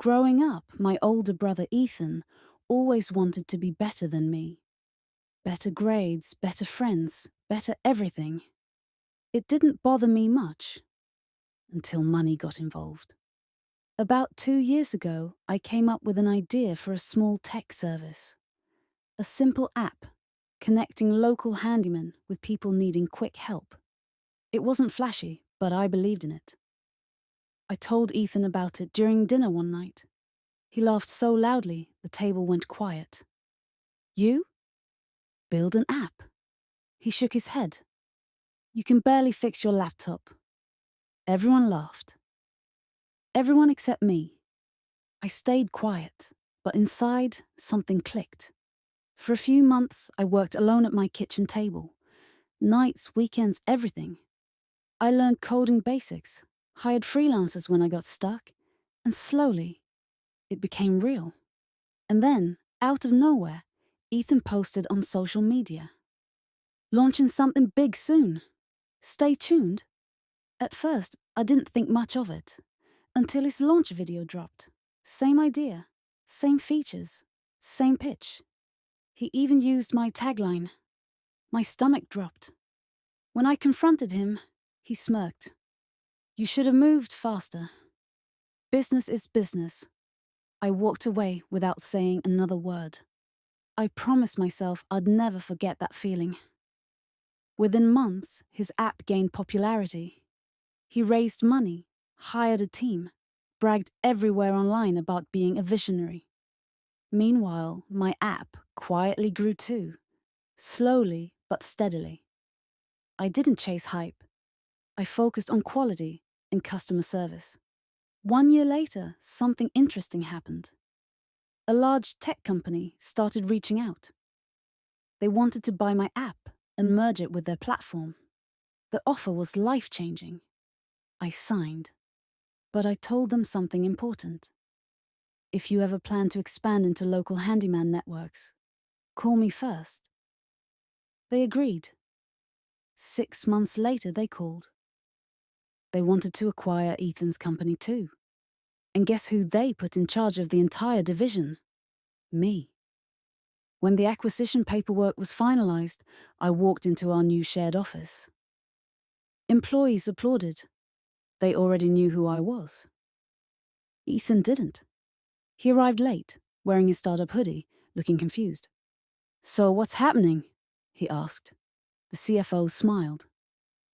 Growing up, my older brother Ethan always wanted to be better than me. Better grades, better friends, better everything. It didn't bother me much until money got involved. About 2 years ago, I came up with an idea for a small tech service. A simple app connecting local handymen with people needing quick help. It wasn't flashy, but I believed in it. I told Ethan about it during dinner one night. He laughed so loudly, the table went quiet. You? Build an app. He shook his head. You can barely fix your laptop. Everyone laughed. Everyone except me. I stayed quiet, but inside, something clicked. For a few months, I worked alone at my kitchen table. Nights, weekends, everything. I learned coding basics, hired freelancers when I got stuck, and slowly, it became real. And then, out of nowhere, Ethan posted on social media. Launching something big soon. Stay tuned. At first, I didn't think much of it, until his launch video dropped. Same idea, same features, same pitch. He even used my tagline. My stomach dropped. When I confronted him, he smirked. You should have moved faster. Business is business. I walked away without saying another word. I promised myself I'd never forget that feeling. Within months, his app gained popularity. He raised money, hired a team, bragged everywhere online about being a visionary. Meanwhile, my app quietly grew too, slowly but steadily. I didn't chase hype. I focused on quality and customer service. 1 year later, something interesting happened. A large tech company started reaching out. They wanted to buy my app and merge it with their platform. The offer was life-changing. I signed, but I told them something important. If you ever plan to expand into local handyman networks, call me first. They agreed. 6 months later, they called. They wanted to acquire Ethan's company too. And guess who they put in charge of the entire division? Me. When the acquisition paperwork was finalized, I walked into our new shared office. Employees applauded. They already knew who I was. Ethan didn't. He arrived late, wearing his startup hoodie, looking confused. So what's happening? He asked. The CFO smiled.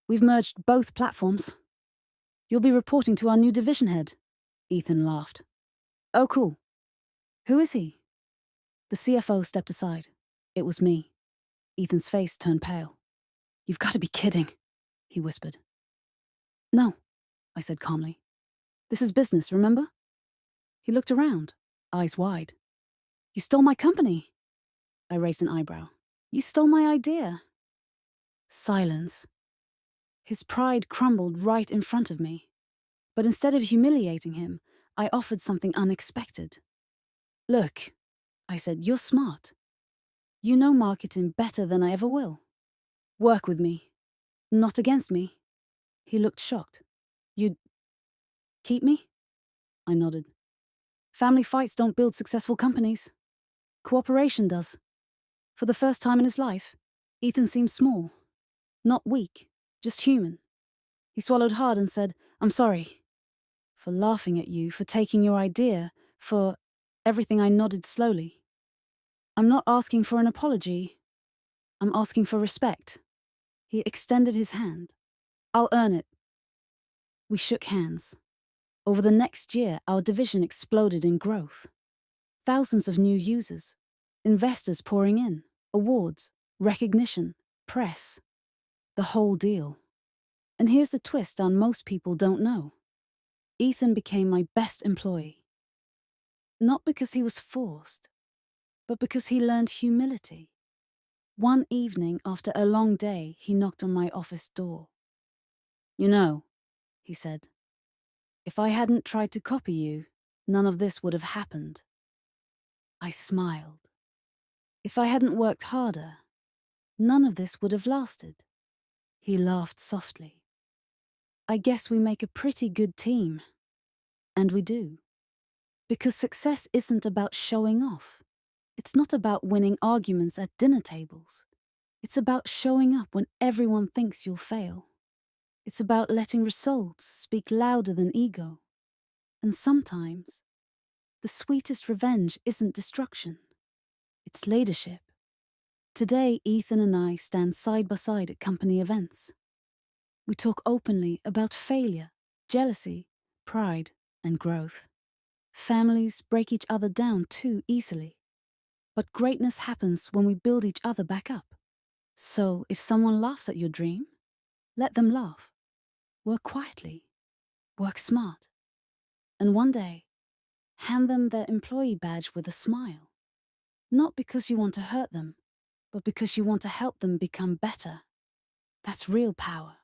We've merged both platforms. You'll be reporting to our new division head. Ethan laughed. Oh, cool. Who is he? The CFO stepped aside. It was me. Ethan's face turned pale. You've got to be kidding, he whispered. No, I said calmly. This is business, remember? He looked around, eyes wide. You stole my company. I raised an eyebrow. You stole my idea. Silence. His pride crumbled right in front of me. But instead of humiliating him, I offered something unexpected. Look, I said, you're smart. You know marketing better than I ever will. Work with me, not against me. He looked shocked. You'd keep me? I nodded. Family fights don't build successful companies. Cooperation does. For the first time in his life, Ethan seemed small. Not weak, just human. He swallowed hard and said, I'm sorry. For laughing at you, for taking your idea, for everything. I nodded slowly. I'm not asking for an apology. I'm asking for respect. He extended his hand. I'll earn it. We shook hands. Over the next year, our division exploded in growth. Thousands of new users, investors pouring in, awards, recognition, press. The whole deal. And here's the twist most people don't know. Ethan became my best employee. Not because he was forced, but because he learned humility. One evening after a long day, he knocked on my office door. You know, he said, if I hadn't tried to copy you, none of this would have happened. I smiled. If I hadn't worked harder, none of this would have lasted. He laughed softly. I guess we make a pretty good team. And we do. Because success isn't about showing off. It's not about winning arguments at dinner tables. It's about showing up when everyone thinks you'll fail. It's about letting results speak louder than ego. And sometimes, the sweetest revenge isn't destruction. It's leadership. Today, Ethan and I stand side by side at company events. We talk openly about failure, jealousy, pride, and growth. Families break each other down too easily. But greatness happens when we build each other back up. So if someone laughs at your dream, let them laugh. Work quietly. Work smart. And one day, hand them their employee badge with a smile. Not because you want to hurt them, but because you want to help them become better. That's real power.